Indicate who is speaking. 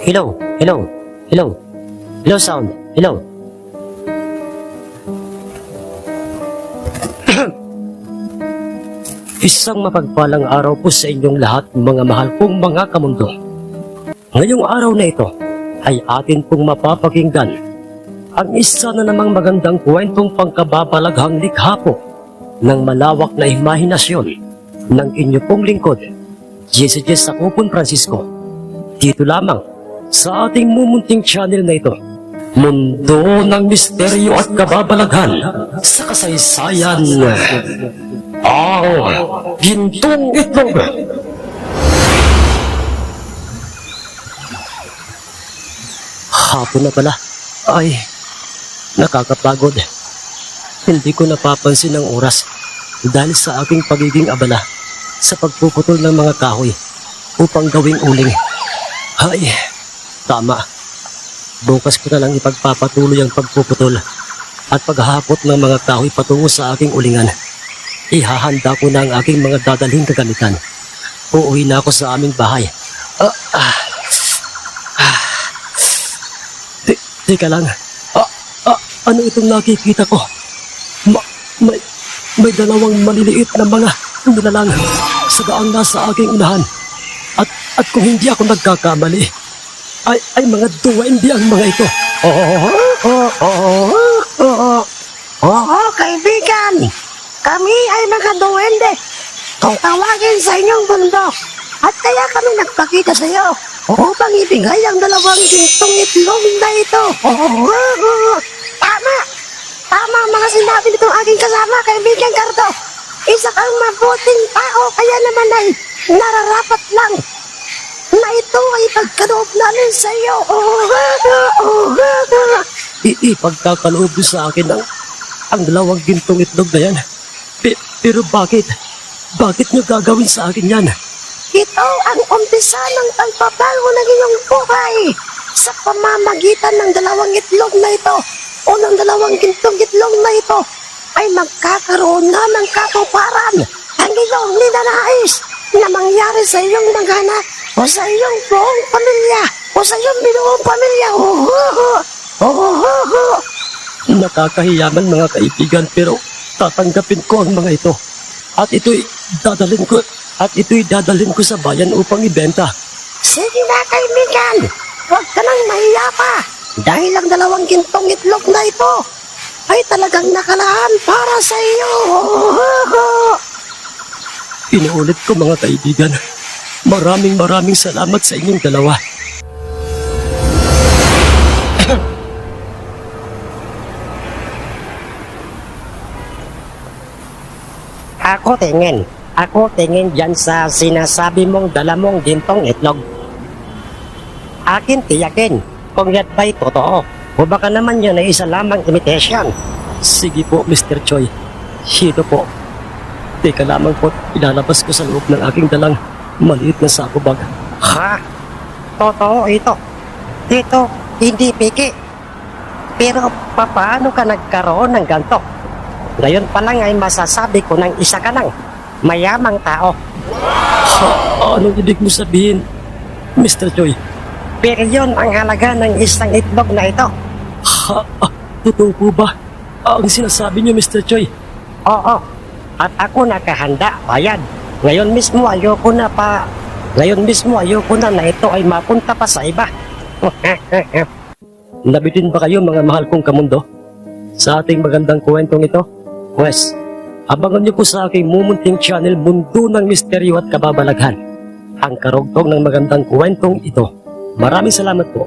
Speaker 1: Hello, hello, hello. Hello sound, hello. Isang mapagpalang araw po sa inyong lahat, mga mahal kong mga kamundo. Ngayong araw na ito ay atin pong mapapakinggan ang isa na namang magandang kwentong pangkababalaghang likha po ng malawak na imahinasyon ng inyo pong lingkod, Jesse Sakupon Francisco. Dito lamang sa ating mumunting channel na ito, Mundo ng Misteryo at Kababalaghan sa kasaysayan ang Gintong Itlog. Hapon na pala. Ay, nakakapagod. Hindi ko napapansin ang oras dahil sa aking pagiging abala sa pagpuputol ng mga kahoy upang gawing uling. Ay, tama. Bukas ko na lang ipagpapatuloy ang pagpuputol at paghahapot ng mga kahoy patungo sa aking ulingan. Ihahanda ko na ang aking mga dadalhin kagamitan. Uuwi na ako sa aming bahay. Teka lang. Ano itong nakikita ko? May dalawang maliliit na mga nilalang sa daang nasa aking unahan. At kung hindi ako nagkakamali, ay mga duwende ang mga ito.
Speaker 2: Kaibigan! Kami ay mga duwende. Kung tawagin sa inyong bundok. At kaya kami nagpakita sa iyo upang ibigay ang dalawang gintong itlog na ito. Tama! Tama ang mga sinabi nitong aking kasama, kaibigan Cardo. Isa kang mabuting tao, kaya naman ay nararapat lang na ito ay pagkaloob namin sa iyo.
Speaker 1: Ipagkakaloob sa akin ang dalawang gintong itlog na yan. Pero bakit? Bakit niyo gagawin sa akin yan?
Speaker 2: Ito ang umpisa ng pagbabago ng iyong buhay sa pamamagitan ng dalawang itlog na ito o ng dalawang gintong itlog na ito ay magkakaroon na ng katuparan ang iyong ninanais na mangyari sa iyong mga anak o sa iyong buong pamilya o sa iyong binuong pamilya.
Speaker 1: Nakakahiyaman mga kaibigan, pero tatanggapin ko ang mga ito. At ito'y dadalhin ko sa bayan upang ibenta.
Speaker 2: Sige na kaibigan, huwag ka nang mahiya pa dahil ang dalawang gintong itlog na ito ay talagang nakalaan para sa iyo.
Speaker 1: Inuulit ko mga kaibigan, maraming salamat sa inyong dalawa.
Speaker 2: Ako tingin dyan sa sinasabi mong dala mong gintong itlog. Akin tiyakin kung yan ba'y totoo o baka naman yun ay isa lamang imitation.
Speaker 1: Sige po, Mr. Choi. Ito po. Teka lamang po, ilalabas ko sa loob ng aking dalang maliit na sako bag.
Speaker 2: Ha? Totoo ito. Ito, hindi piki. Pero paano ka nagkaroon ng ganito? Ngayon pa lang ay masasabi ko ng isa ka lang mayamang tao.
Speaker 1: Anong ibig mo sabihin, Mr. Choi?
Speaker 2: Pero yun ang halaga ng isang itlog na ito.
Speaker 1: Totoo po ba ang sinasabi niyo, Mr. Choi?
Speaker 2: Oo. At ako nakahanda, bayad. Ngayon mismo ayoko na ito ay mapunta pa sa iba.
Speaker 1: Nabitin ba kayo mga mahal kong kamundo sa ating magandang kwentong ito? Pues, abangan niyo po sa aking mumunting channel, Mundo ng Misteryo at Kababalaghan, ang karugtong ng magandang kwentong ito. Maraming salamat po.